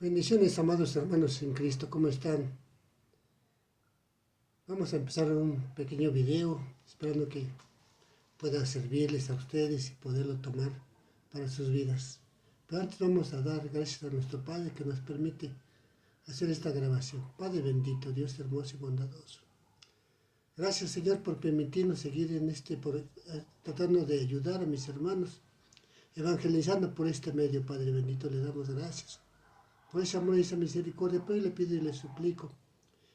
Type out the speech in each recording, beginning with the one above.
Bendiciones, amados hermanos en Cristo, ¿cómo están? Vamos a empezar un pequeño video, esperando que pueda servirles a ustedes y poderlo tomar para sus vidas. Pero antes vamos a dar gracias a nuestro Padre que nos permite hacer esta grabación. Padre bendito, Dios hermoso y bondadoso. Gracias, Señor, por permitirnos seguir en tratando de ayudar a mis hermanos, evangelizando por este medio, Padre bendito, le damos gracias. Por ese amor y esa misericordia, pero le pido y le suplico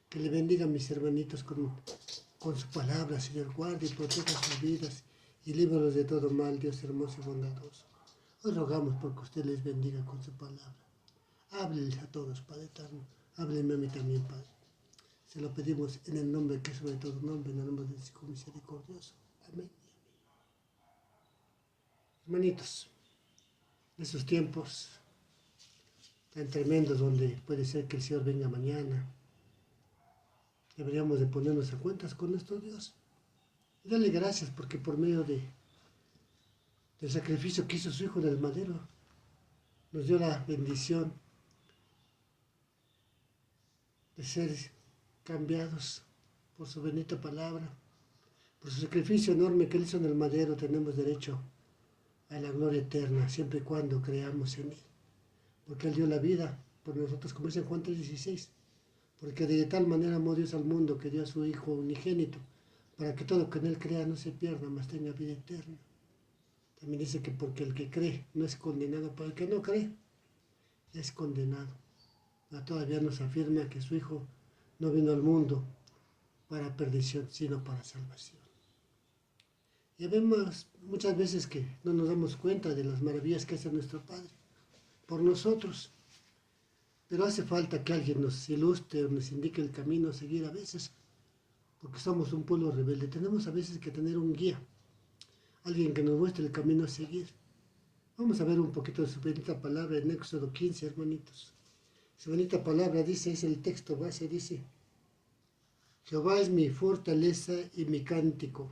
que le bendiga a mis hermanitos con su palabra, Señor, guarde y proteja sus vidas y líbralos de todo mal, Dios hermoso y bondadoso. Hoy rogamos porque usted les bendiga con su palabra. Hábleles a todos, Padre eterno. Háblenme a mí también, Padre. Se lo pedimos en el nombre que es sobre todo nombre, en el nombre del Hijo misericordioso. Amén. Hermanitos, en estos tiempos tan tremendos donde puede ser que el Señor venga mañana, deberíamos de ponernos a cuentas con nuestro Dios. Y darle gracias porque por medio del sacrificio que hizo su Hijo en el madero, nos dio la bendición de ser cambiados por su bendita palabra. Por su sacrificio enorme que él hizo en el madero, tenemos derecho a la gloria eterna, siempre y cuando creamos en él. Porque él dio la vida por nosotros, como dice en Juan 3:16. Porque de tal manera amó Dios al mundo que dio a su Hijo unigénito, para que todo que en él crea no se pierda, mas tenga vida eterna. También dice que porque el que cree no es condenado, pero el que no cree es condenado. Todavía nos afirma que su Hijo no vino al mundo para perdición, sino para salvación. Y vemos muchas veces que no nos damos cuenta de las maravillas que hace nuestro Padre por nosotros. Pero hace falta que alguien nos ilustre o nos indique el camino a seguir a veces, porque somos un pueblo rebelde. Tenemos a veces que tener un guía, alguien que nos muestre el camino a seguir. Vamos a ver un poquito de su bendita palabra en Éxodo 15, hermanitos. Su bendita palabra dice, es el texto base, dice: Jehová es mi fortaleza y mi cántico,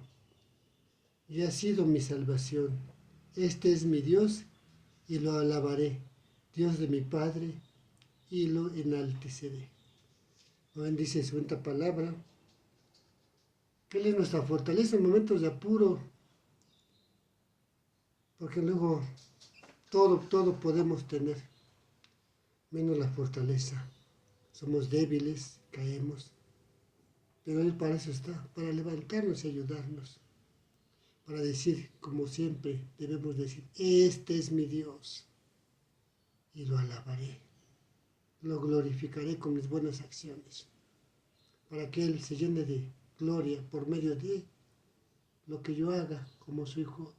y ha sido mi salvación. Este es mi Dios, y lo alabaré, Dios de mi Padre, y lo enalteceré. También dice su bendita palabra que Él es nuestra fortaleza en momentos de apuro, porque luego todo podemos tener, menos la fortaleza. Somos débiles, caemos, pero Él para eso está, para levantarnos y ayudarnos, para decir, como siempre debemos decir, este es mi Dios, y lo alabaré, lo glorificaré con mis buenas acciones, para que Él se llene de gloria por medio de lo que yo haga como su Hijo,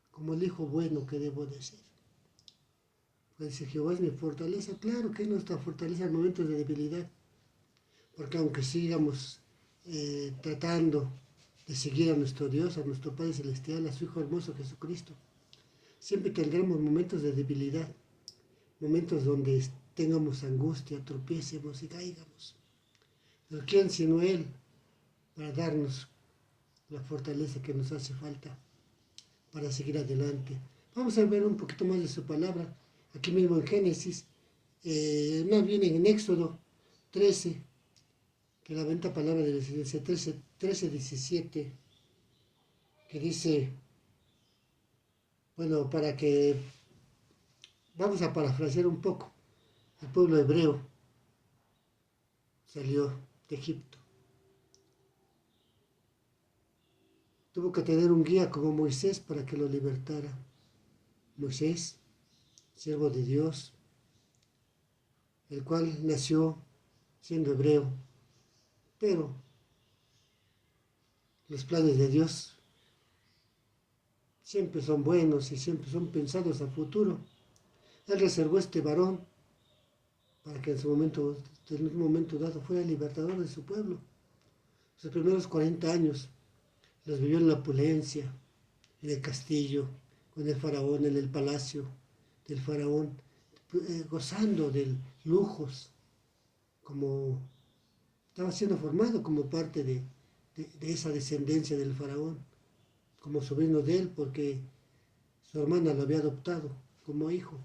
como el Hijo bueno que debo de ser. Pues dice, Jehová es mi fortaleza. Claro que es nuestra fortaleza en momentos de debilidad, porque aunque sigamos tratando de seguir a nuestro Dios, a nuestro Padre Celestial, a su Hijo hermoso Jesucristo, siempre tendremos momentos de debilidad, momentos donde tengamos angustia, tropiecemos y caigamos. Pero ¿quién sino Él para darnos la fortaleza que nos hace falta para seguir adelante? Vamos a ver un poquito más de su palabra, aquí mismo en Génesis, más bien en Éxodo 13, que la bendita palabra de la Iglesia 13:17, que dice, bueno, vamos a parafrasear un poco. El pueblo hebreo salió de Egipto. Tuvo que tener un guía como Moisés para que lo libertara. Moisés, siervo de Dios, el cual nació siendo hebreo, pero los planes de Dios siempre son buenos y siempre son pensados a futuro. Él reservó este varón para que en un momento dado, fuera el libertador de su pueblo. Sus primeros 40 años los vivió en la opulencia, en el castillo, con el faraón, en el palacio del faraón, gozando de lujos, como estaba siendo formado como parte de esa descendencia del faraón, como sobrino de él, porque su hermana lo había adoptado como hijo.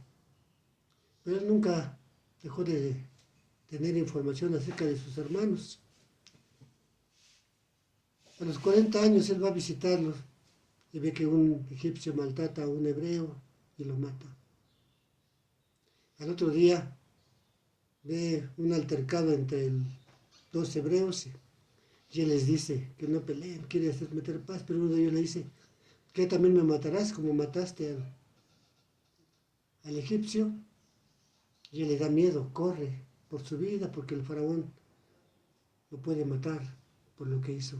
Pero él nunca dejó de tener información acerca de sus hermanos. A los 40 años él va a visitarlos y ve que un egipcio maltrata a un hebreo y lo mata. Al otro día ve un altercado entre dos hebreos y él les dice que no peleen, quiere hacer meter paz, pero uno de ellos le dice, ¿qué también me matarás como mataste al egipcio? Y él le da miedo, corre por su vida porque el faraón lo puede matar por lo que hizo.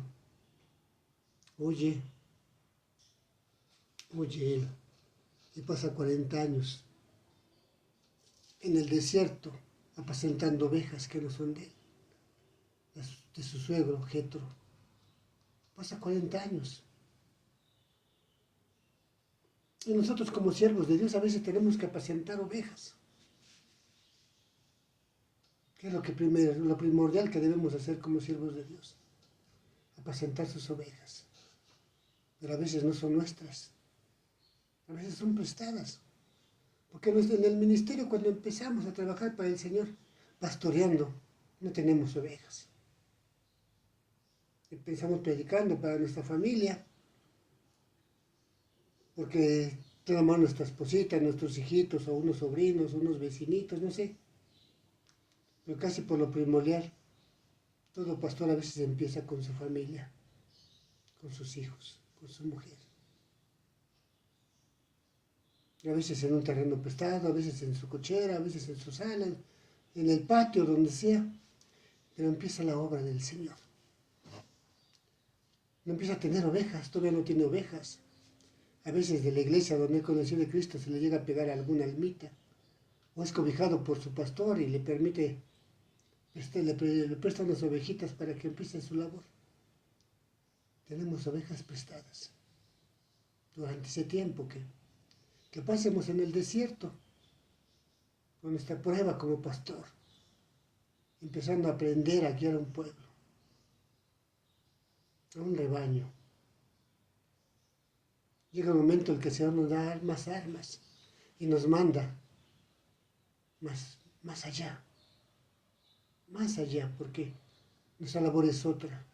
Huye él y pasa 40 años en el desierto apacentando ovejas que no son de él, de su suegro Jetro. Pasa 40 años. Y nosotros como siervos de Dios a veces tenemos que apacentar ovejas. ¿Qué es lo primordial que debemos hacer como siervos de Dios? Apacentar sus ovejas. Pero a veces no son nuestras. A veces son prestadas. Porque en el ministerio, cuando empezamos a trabajar para el Señor, pastoreando, no tenemos ovejas. Empezamos predicando para nuestra familia, porque tomamos nuestra esposita, nuestros hijitos, o unos sobrinos, unos vecinitos, no sé. Pero casi por lo primordial, todo pastor a veces empieza con su familia, con sus hijos, con su mujer. A veces en un terreno prestado, a veces en su cochera, a veces en su sala, en el patio, donde sea. Pero empieza la obra del Señor. No empieza a tener ovejas, todavía no tiene ovejas. A veces de la iglesia donde he conocido de Cristo se le llega a pegar alguna almita. O es cobijado por su pastor y le permite, le presta unas ovejitas para que empiece su labor. Tenemos ovejas prestadas. Durante ese tiempo que pasemos en el desierto, con nuestra prueba como pastor, empezando a aprender a guiar a un pueblo, a un rebaño. Llega el momento en que el Señor nos da más armas y nos manda más allá, porque nuestra labor es otra.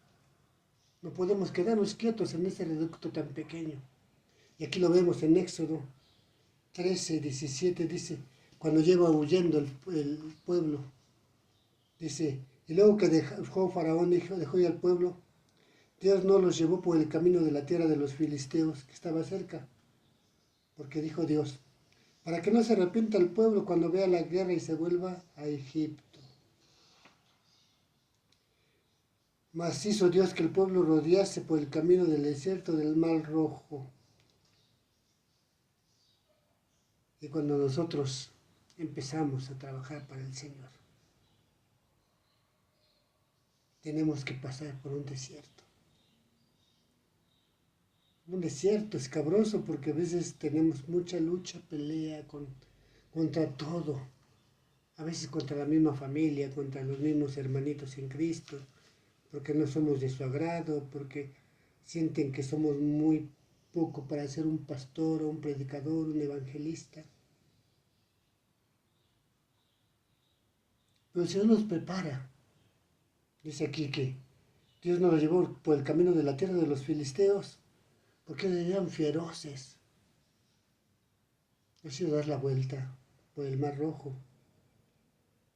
No podemos quedarnos quietos en ese reducto tan pequeño. Y aquí lo vemos en Éxodo 13, 17, dice, cuando lleva huyendo el pueblo, dice, y luego que dejó Faraón, dejó ya al pueblo, Dios no los llevó por el camino de la tierra de los filisteos, que estaba cerca, porque dijo Dios, para que no se arrepienta el pueblo cuando vea la guerra y se vuelva a Egipto. Mas hizo Dios que el pueblo rodease por el camino del desierto del Mar Rojo. Y cuando nosotros empezamos a trabajar para el Señor, tenemos que pasar por un desierto. Un desierto escabroso porque a veces tenemos mucha lucha, pelea contra todo. A veces contra la misma familia, contra los mismos hermanitos en Cristo, porque no somos de su agrado, porque sienten que somos muy poco para ser un pastor, un predicador, un evangelista. Pero el Señor nos prepara. Dice aquí que Dios nos llevó por el camino de la tierra de los filisteos, porque eran feroces. Ha sido dar la vuelta por el Mar Rojo,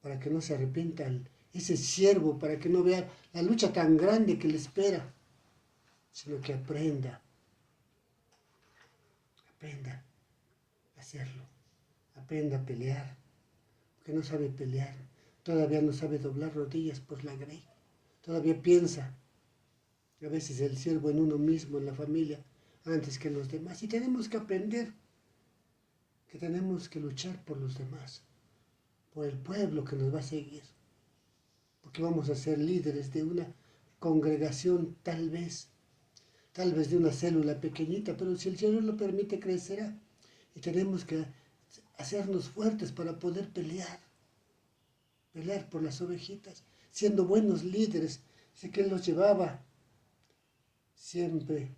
para que no se arrepienta ese siervo, para que no vea la lucha tan grande que le espera, sino que aprenda a hacerlo, aprenda a pelear, porque no sabe pelear, todavía no sabe doblar rodillas por la grey, todavía piensa a veces el siervo en uno mismo, en la familia, antes que en los demás, y tenemos que aprender que tenemos que luchar por los demás, por el pueblo que nos va a seguir, porque vamos a ser líderes de una congregación tal vez de una célula pequeñita, pero si el Señor lo permite crecerá, y tenemos que hacernos fuertes para poder pelear por las ovejitas, siendo buenos líderes. Sé que Él los llevaba siempre.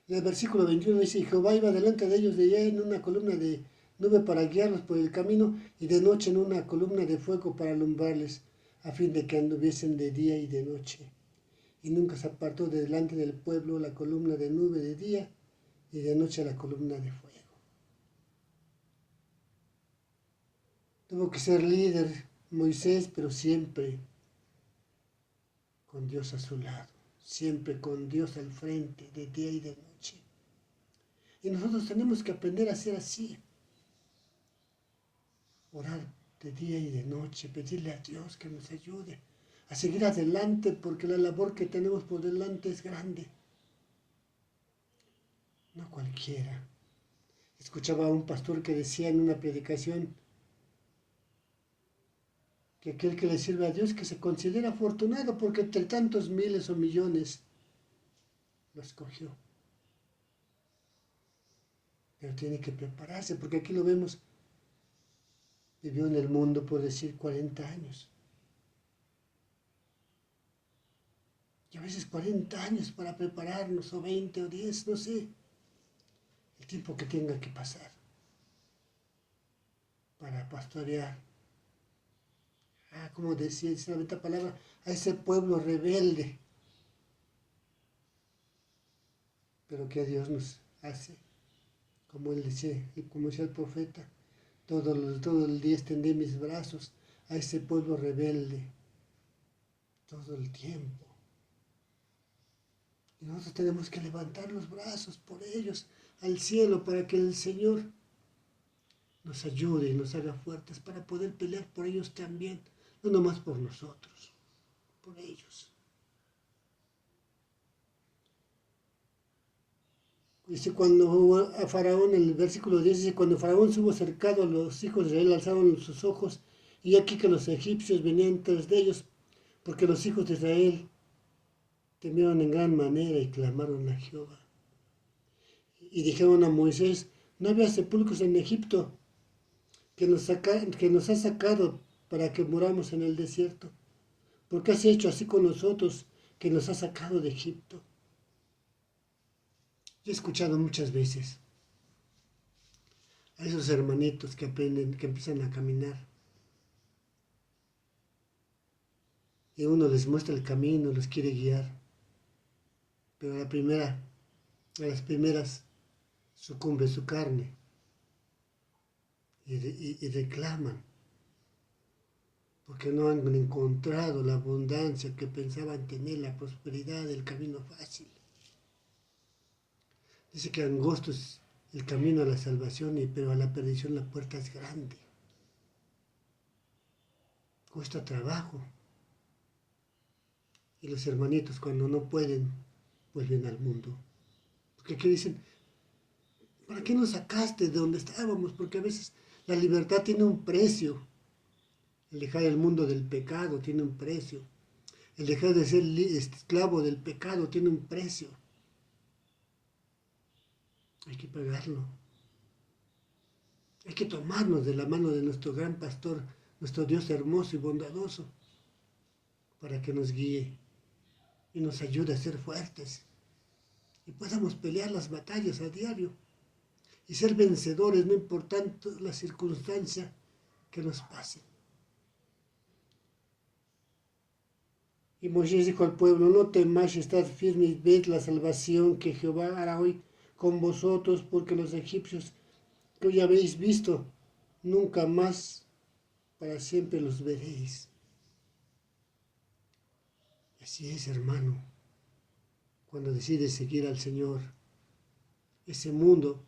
En el versículo 21 dice, Jehová iba delante de ellos de allá en una columna de nube para guiarlos por el camino, y de noche en una columna de fuego para alumbrarles, a fin de que anduviesen de día y de noche. Y nunca se apartó de delante del pueblo la columna de nube de día, y de noche la columna de fuego. Tuvo que ser líder Moisés, pero siempre con Dios a su lado, siempre con Dios al frente, de día y de noche. Y nosotros tenemos que aprender a ser así. Orar de día y de noche, pedirle a Dios que nos ayude a seguir adelante, porque la labor que tenemos por delante es grande. No cualquiera. Escuchaba a un pastor que decía en una predicación que aquel que le sirve a Dios que se considera afortunado porque entre tantos miles o millones lo escogió. Pero tiene que prepararse, porque aquí lo vemos, vivió en el mundo por decir 40 años. Y a veces 40 años para prepararnos, o 20 o 10, no sé, el tiempo que tenga que pasar para pastorear. Como decía la palabra, a ese pueblo rebelde. Pero que Dios nos hace, como él decía, y como decía el profeta, todo el día extendí mis brazos a ese pueblo rebelde, todo el tiempo. Y nosotros tenemos que levantar los brazos por ellos al cielo para que el Señor nos ayude y nos haga fuertes para poder pelear por ellos también, no nomás por nosotros, por ellos. Dice cuando a Faraón, en el versículo 10, dice, cuando Faraón se hubo acercado a los hijos de Israel, alzaron sus ojos, y aquí que los egipcios venían tras de ellos, porque los hijos de Israel temieron en gran manera y clamaron a Jehová. Y dijeron a Moisés, no había sepulcros en Egipto que nos ha sacado para que muramos en el desierto. ¿Por qué has hecho así con nosotros que nos has sacado de Egipto? Yo he escuchado muchas veces a esos hermanitos que aprenden, que empiezan a caminar. Y uno les muestra el camino, los quiere guiar. Pero a las primeras sucumbe su carne y reclaman. Porque no han encontrado la abundancia que pensaban tener, la prosperidad, el camino fácil. Dice que angosto es el camino a la salvación, pero a la perdición la puerta es grande. Cuesta trabajo. Y los hermanitos cuando no pueden, vuelven al mundo. Porque aquí dicen, ¿para qué nos sacaste de donde estábamos? Porque a veces la libertad tiene un precio. El dejar el mundo del pecado tiene un precio. El dejar de ser esclavo del pecado tiene un precio. Hay que pagarlo. Hay que tomarnos de la mano de nuestro gran pastor, nuestro Dios hermoso y bondadoso, para que nos guíe y nos ayude a ser fuertes y podamos pelear las batallas a diario y ser vencedores, no importando la circunstancia que nos pase. Y Moisés dijo al pueblo, no temáis, estad firmes y ved la salvación que Jehová hará hoy con vosotros, porque los egipcios que hoy habéis visto, nunca más para siempre los veréis. Así es, hermano, cuando decides seguir al Señor, ese mundo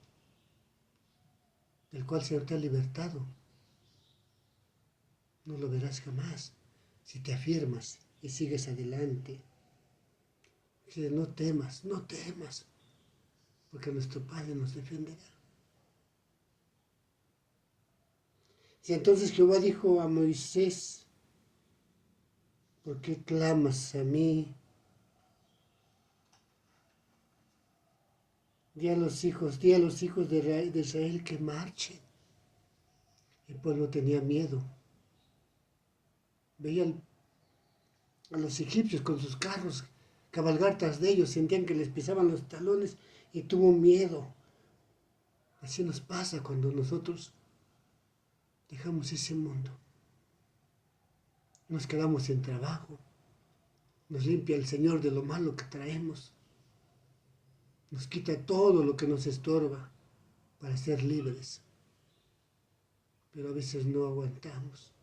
del cual el Señor te ha libertado, no lo verás jamás si te afirmas y sigues adelante. Dice, no temas, no temas, porque nuestro Padre nos defenderá. Y entonces Jehová dijo a Moisés, ¿por qué clamas a mí? Di a los hijos de Israel que marchen. El pueblo tenía miedo. Veían a los egipcios con sus carros cabalgar tras de ellos, sentían que les pisaban los talones y tuvo miedo. Así nos pasa cuando nosotros dejamos ese mundo. Nos quedamos sin trabajo. Nos limpia el Señor de lo malo que traemos. Nos quita todo lo que nos estorba para ser libres. Pero a veces no aguantamos.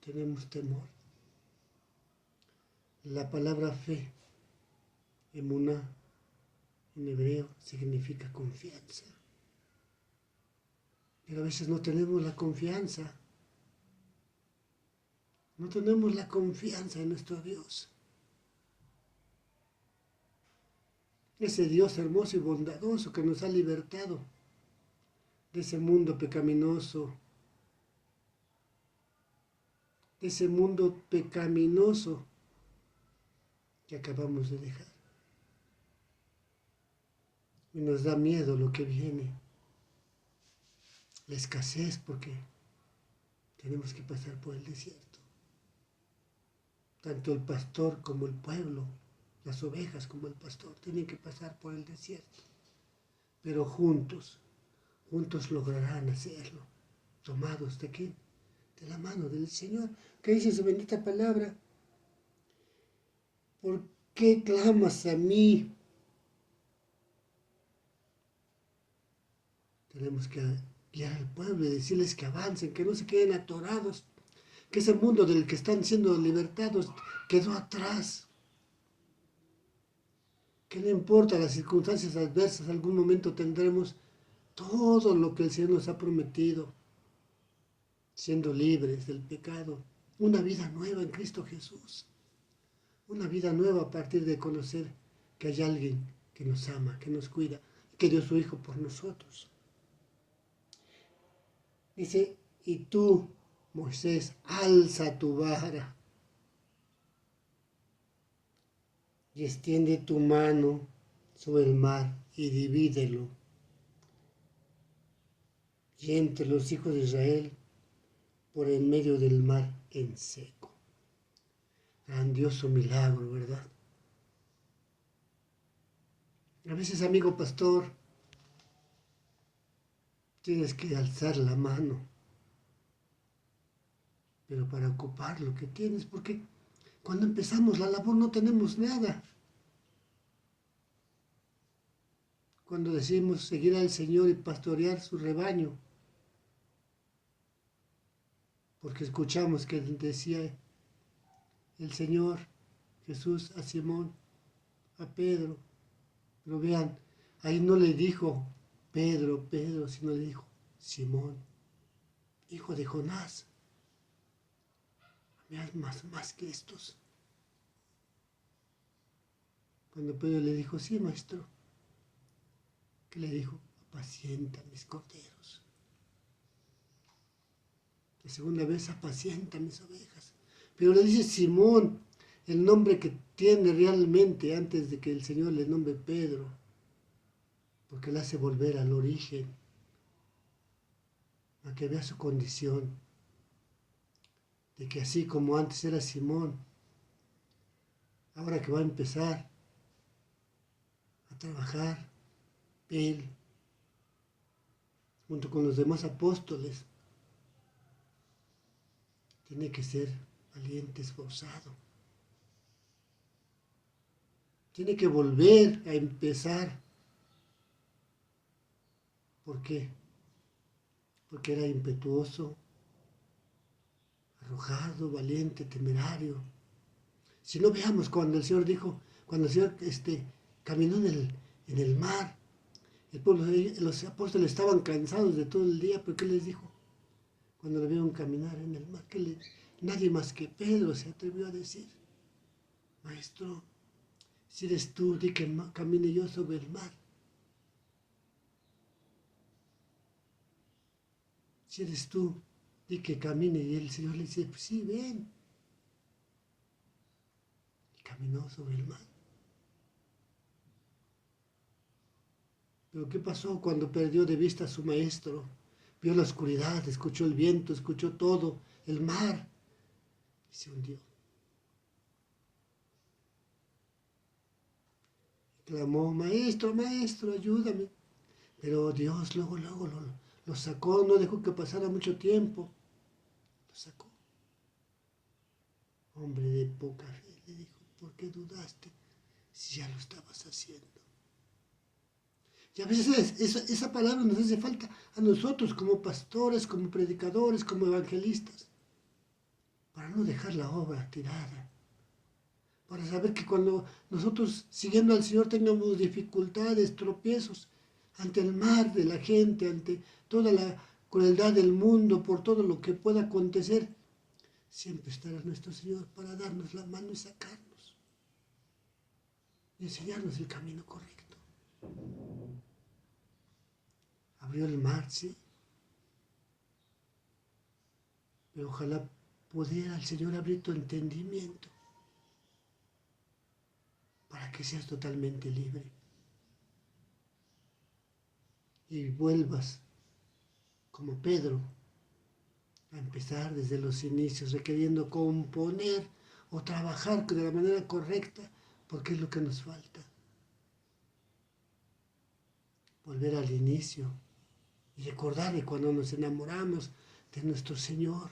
Tenemos temor. La palabra fe, emuná, en hebreo significa confianza. Pero a veces no tenemos la confianza. No tenemos la confianza en nuestro Dios. Ese Dios hermoso y bondadoso que nos ha libertado de ese mundo pecaminoso. De ese mundo pecaminoso que acabamos de dejar. Y nos da miedo lo que viene. La escasez, porque tenemos que pasar por el desierto. Tanto el pastor como el pueblo, las ovejas como el pastor, tienen que pasar por el desierto. Pero juntos lograrán hacerlo. ¿Tomados de quién? De la mano del Señor. ¿Qué dice su bendita palabra? ¿Por qué clamas a mí? Tenemos que guiar al pueblo y decirles que avancen, que no se queden atorados, que ese mundo del que están siendo libertados quedó atrás. Que no importa las circunstancias adversas, algún momento tendremos todo lo que el Señor nos ha prometido, siendo libres del pecado, una vida nueva en Cristo Jesús, una vida nueva a partir de conocer que hay alguien que nos ama, que nos cuida, que dio su Hijo por nosotros. Dice, y tú, Moisés, alza tu vara y extiende tu mano sobre el mar y divídelo. Y entre los hijos de Israel por en medio del mar en seco. Grandioso milagro, ¿verdad? A veces, amigo pastor, tienes que alzar la mano, pero para ocupar lo que tienes, porque cuando empezamos la labor no tenemos nada. Cuando decidimos seguir al Señor y pastorear su rebaño, porque escuchamos que decía el Señor Jesús a Simón, a Pedro, pero vean, ahí no le dijo Pedro, sino le dijo Simón, hijo de Jonás, me amas más que estos. Cuando Pedro le dijo, sí, maestro, ¿qué le dijo? Apacienta mis corderos. La segunda vez, apacienta mis ovejas. Pero le dice Simón, el nombre que tiene realmente antes de que el Señor le nombre Pedro, porque le hace volver al origen, a que vea su condición, de que así como antes era Simón, ahora que va a empezar a trabajar, él, junto con los demás apóstoles, tiene que ser valiente, esforzado. Tiene que volver a empezar. ¿Por qué? Porque era impetuoso, arrojado, valiente, temerario. Si no, veamos cuando el Señor dijo, cuando el Señor caminó en el mar, el pueblo, los apóstoles estaban cansados de todo el día, pero ¿qué les dijo? Cuando lo vieron caminar en el mar, nadie más que Pedro se atrevió a decir, Maestro, si eres tú, di que camine yo sobre el mar. Si eres tú, di que camine. Y el Señor le dice, pues sí, ven. Y caminó sobre el mar. Pero ¿qué pasó cuando perdió de vista a su maestro? Vio la oscuridad, escuchó el viento, escuchó todo, el mar, y se hundió. Clamó, maestro, maestro, ayúdame. Pero Dios luego lo sacó, no dejó que pasara mucho tiempo. sacó. Hombre de poca fe, le dijo, ¿por qué dudaste si ya lo estabas haciendo? Y a veces esa palabra nos hace falta a nosotros como pastores, como predicadores, como evangelistas, para no dejar la obra tirada, para saber que cuando nosotros siguiendo al Señor tengamos dificultades, tropiezos, ante el mar de la gente, ante toda la crueldad del mundo, por todo lo que pueda acontecer, siempre estará nuestro Señor para darnos la mano y sacarnos y enseñarnos el camino correcto. Abrió el mar, sí, pero ojalá pudiera el Señor abrir tu entendimiento para que seas totalmente libre y vuelvas como Pedro a empezar desde los inicios, requiriendo componer o trabajar de la manera correcta, porque es lo que nos falta. Volver al inicio y recordar que cuando nos enamoramos de nuestro Señor,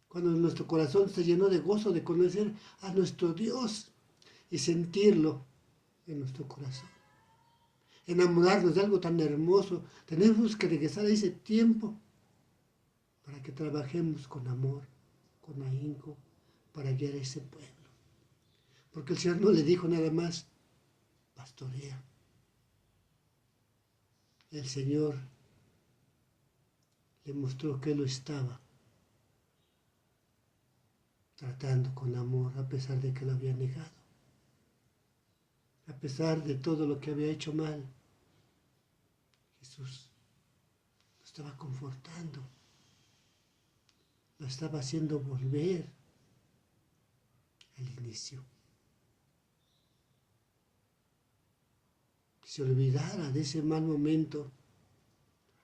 cuando nuestro corazón se llenó de gozo de conocer a nuestro Dios y sentirlo en nuestro corazón. Enamorarnos de algo tan hermoso, tenemos que regresar a ese tiempo para que trabajemos con amor, con ahínco, para guiar a ese pueblo. Porque el Señor no le dijo nada más, pastorea. El Señor le mostró que lo estaba tratando con amor a pesar de que lo había negado. A pesar de todo lo que había hecho mal, Jesús lo estaba confortando, lo estaba haciendo volver al inicio. Que se olvidara de ese mal momento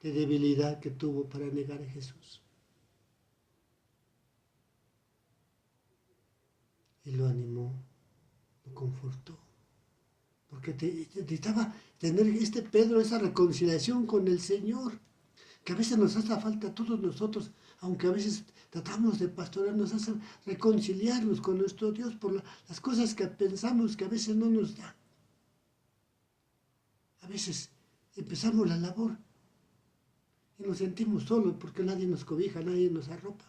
de debilidad que tuvo para negar a Jesús. Y lo animó, lo confortó. Porque necesitaba tener Pedro esa reconciliación con el Señor, que a veces nos hace falta a todos nosotros, aunque a veces tratamos de pastorear, nos hace reconciliarnos con nuestro Dios por las cosas que pensamos que a veces no nos da. A veces empezamos la labor y nos sentimos solos porque nadie nos cobija, nadie nos arropa.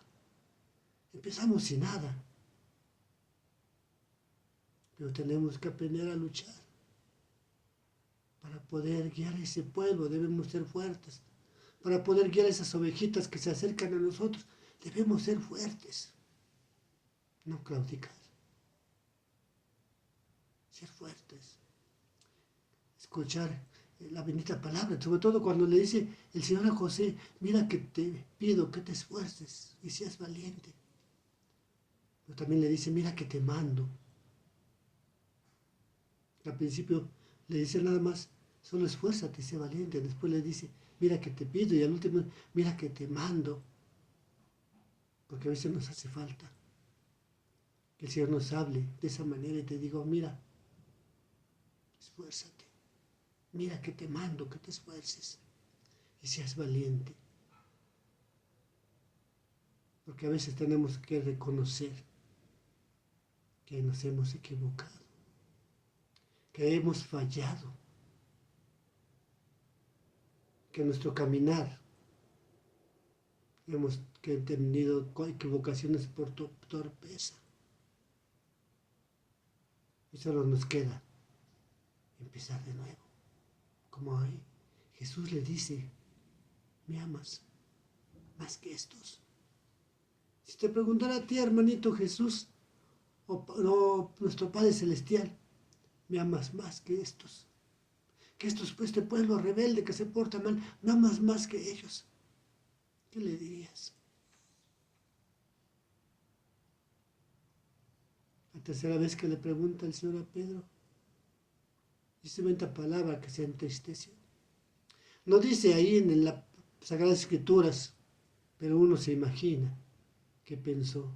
Empezamos sin nada, pero tenemos que aprender a luchar. Para poder guiar a ese pueblo debemos ser fuertes. Para poder guiar a esas ovejitas que se acercan a nosotros, debemos ser fuertes. No claudicar. Ser fuertes. Escuchar la bendita palabra, sobre todo cuando le dice el Señor a José, mira que te pido que te esfuerces y seas valiente. Pero también le dice, mira que te mando. Al principio le dice nada más, solo esfuérzate y sé valiente. Después le dice, mira que te pido, y al último, mira que te mando. Porque a veces nos hace falta que el Señor nos hable de esa manera y te diga, mira, esfuérzate. Mira que te mando, que te esfuerces y seas valiente. Porque a veces tenemos que reconocer que nos hemos equivocado, que hemos fallado, que nuestro caminar hemos tenido equivocaciones por torpeza. Y solo nos queda empezar de nuevo. Como hoy Jesús le dice, ¿me amas más que estos? Si te preguntara a ti, hermanito Jesús, o nuestro Padre Celestial, ¿me amas más que estos? Que estos, pues, este pueblo rebelde que se porta mal, ¿me amas más que ellos? ¿Qué le dirías? La tercera vez que le pregunta el Señor a Pedro, dice 20 palabras que se entristeció. No dice ahí en las Sagradas Escrituras, pero uno se imagina que pensó,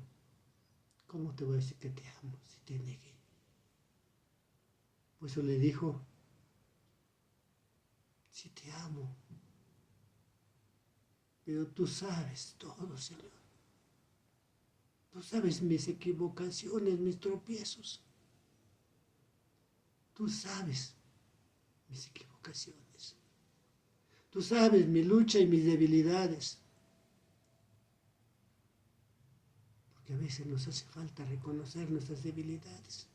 ¿cómo te voy a decir que te amo si te negué? Por eso le dijo, sí te amo, pero tú sabes todo, Señor. Tú sabes mis equivocaciones, mis tropiezos. Tú sabes mis equivocaciones. Tú sabes mi lucha y mis debilidades. Porque a veces nos hace falta reconocer nuestras debilidades,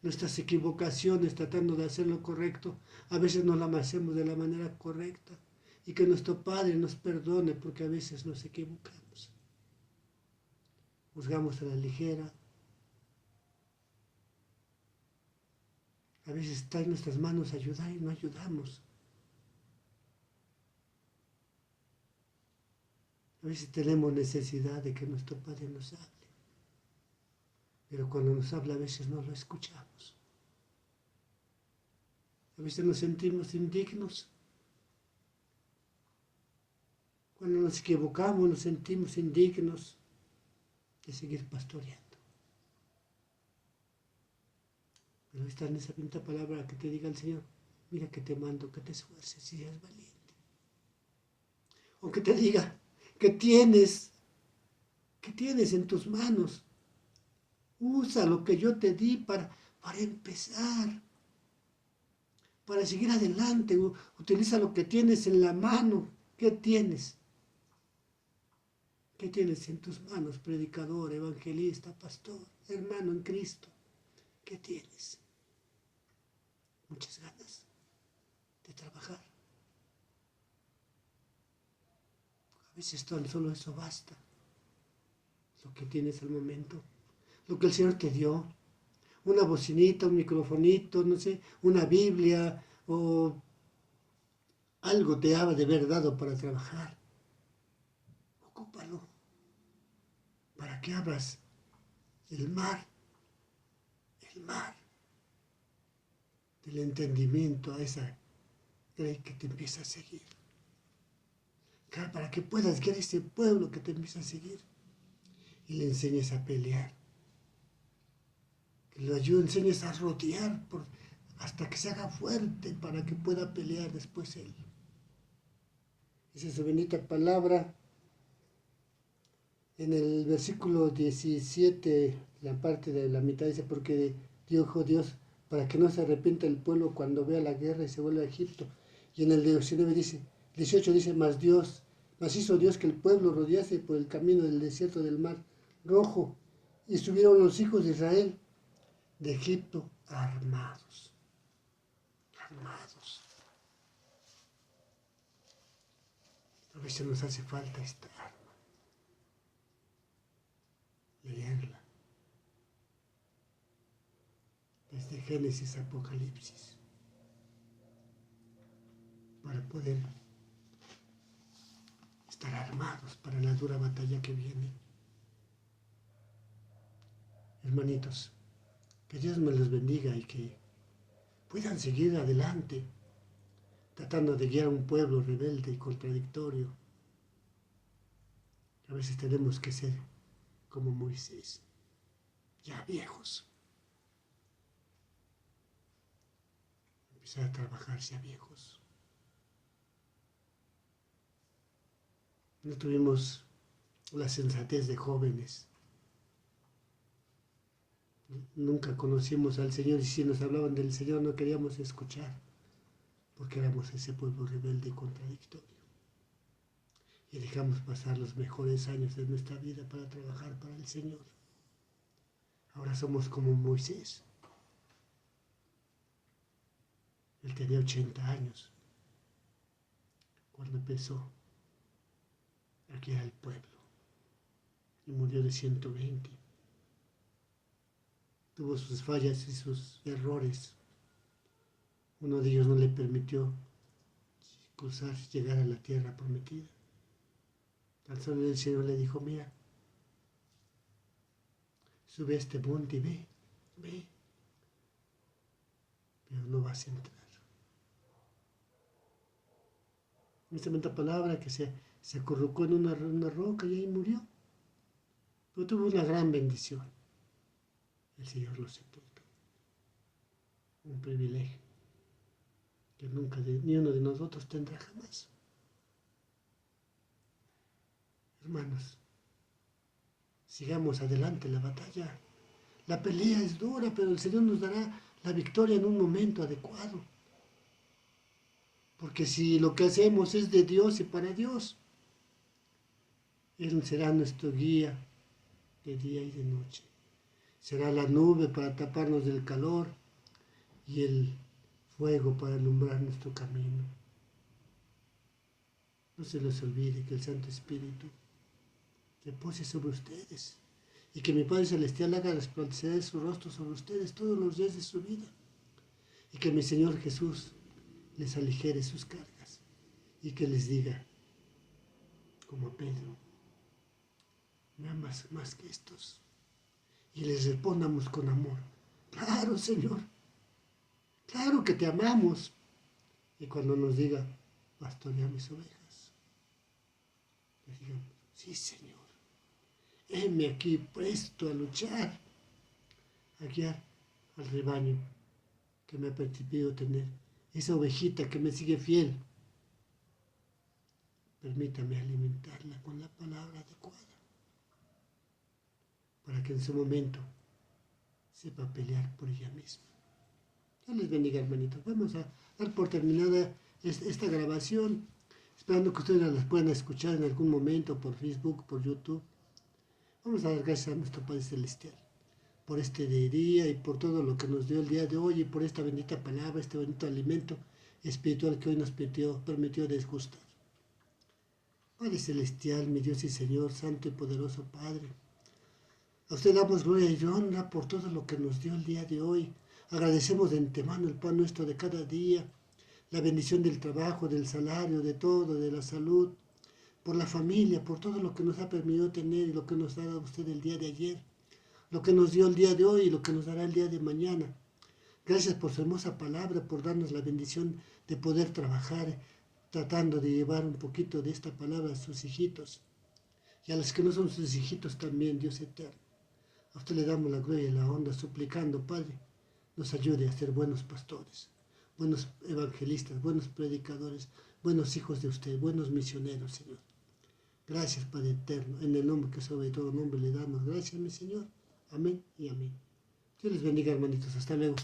nuestras equivocaciones, tratando de hacer lo correcto. A veces no las hacemos de la manera correcta. Y que nuestro Padre nos perdone porque a veces nos equivocamos. Juzgamos a la ligera. A veces está en nuestras manos ayudar y no ayudamos. A veces tenemos necesidad de que nuestro Padre nos hable. Pero cuando nos habla a veces no lo escuchamos. A veces nos sentimos indignos. Cuando nos equivocamos nos sentimos indignos de seguir pastoreando. Pero está en esa pinta palabra que te diga el Señor, mira que te mando, que te esfuerces y seas valiente. O que te diga que tienes en tus manos. Usa lo que yo te di para empezar, para seguir adelante. Utiliza lo que tienes en la mano. ¿Qué tienes? ¿Qué tienes en tus manos, predicador, evangelista, pastor, hermano en Cristo? ¿Qué tienes? Muchas ganas de trabajar. A veces tan solo eso basta. Lo que tienes al momento, lo que el Señor te dio. Una bocinita, un microfonito, no sé, una Biblia o algo te ha de haber dado para trabajar. Ocúpalo para que abras el mar del entendimiento a esa grey que te empieza a seguir. Para que puedas guiar a ese pueblo que te empieza a seguir y le enseñes a pelear. Que lo enseñes a rodear hasta que se haga fuerte para que pueda pelear después él. Esa es su bendita palabra. En el versículo 17, la parte de la mitad dice, porque dijo Dios, para que no se arrepienta el pueblo cuando vea la guerra y se vuelva a Egipto. Y en el 18 dice, mas hizo Dios que el pueblo rodease por el camino del desierto del mar Rojo, y subieron los hijos de Israel de Egipto armados. A veces nos hace falta esta arma, leerla, desde Génesis a Apocalipsis, para poder estar armados para la dura batalla que viene. Hermanitos, que Dios me los bendiga y que puedan seguir adelante, tratando de guiar a un pueblo rebelde y contradictorio. A veces tenemos que ser como Moisés, ya viejos. Empezar a trabajar ya viejos. No tuvimos la sensatez de jóvenes. Nunca conocimos al Señor y si nos hablaban del Señor no queríamos escuchar porque éramos ese pueblo rebelde y contradictorio. Y dejamos pasar los mejores años de nuestra vida para trabajar para el Señor. Ahora somos como Moisés. Él tenía 80 años cuando empezó a guiar al pueblo y murió de 120. Tuvo sus fallas y sus errores. Uno de ellos no le permitió llegar a la tierra prometida. Tan solo el Señor le dijo, mira, sube a este monte y ve, pero no vas a entrar. Esta misma palabra que se acurrucó en una roca y ahí murió. Pero tuvo una gran bendición. El Señor lo sepultó. Un privilegio que nunca ni uno de nosotros tendrá jamás. Hermanos, sigamos adelante en la batalla. La pelea es dura, pero el Señor nos dará la victoria en un momento adecuado. Porque si lo que hacemos es de Dios y para Dios, Él será nuestro guía de día y de noche. Será la nube para taparnos del calor y el fuego para alumbrar nuestro camino. No se les olvide que el Santo Espíritu repose sobre ustedes y que mi Padre Celestial haga resplandecer su rostro sobre ustedes todos los días de su vida y que mi Señor Jesús les aligere sus cargas y que les diga, como a Pedro, me amas más que estos, y les respondamos con amor, claro Señor, claro que te amamos, y cuando nos diga, pastorea mis ovejas, les digamos, sí Señor, heme aquí presto a luchar, a guiar al rebaño que me ha permitido tener, esa ovejita que me sigue fiel. Permítame alimentarla con la palabra adecuada para que en su momento sepa pelear por ella misma. Dios les bendiga, hermanitos. Vamos a dar por terminada esta grabación, esperando que ustedes las puedan escuchar en algún momento por Facebook, por YouTube. Vamos a dar gracias a nuestro Padre Celestial por este día y por todo lo que nos dio el día de hoy y por esta bendita palabra, este bonito alimento espiritual que hoy nos permitió desgustar. Padre Celestial, mi Dios y Señor, Santo y poderoso Padre, a usted damos gloria y honra por todo lo que nos dio el día de hoy. Agradecemos de antemano el pan nuestro de cada día, la bendición del trabajo, del salario, de todo, de la salud, por la familia, por todo lo que nos ha permitido tener y lo que nos ha dado usted el día de ayer, lo que nos dio el día de hoy y lo que nos dará el día de mañana. Gracias por su hermosa palabra, por darnos la bendición de poder trabajar, tratando de llevar un poquito de esta palabra a sus hijitos y a los que no son sus hijitos también, Dios eterno. A usted le damos la gloria y la honra, suplicando, Padre, nos ayude a ser buenos pastores, buenos evangelistas, buenos predicadores, buenos hijos de usted, buenos misioneros, Señor. Gracias, Padre eterno, en el nombre que sobre todo nombre le damos. Gracias, mi Señor. Amén y amén. Dios les bendiga, hermanitos. Hasta luego.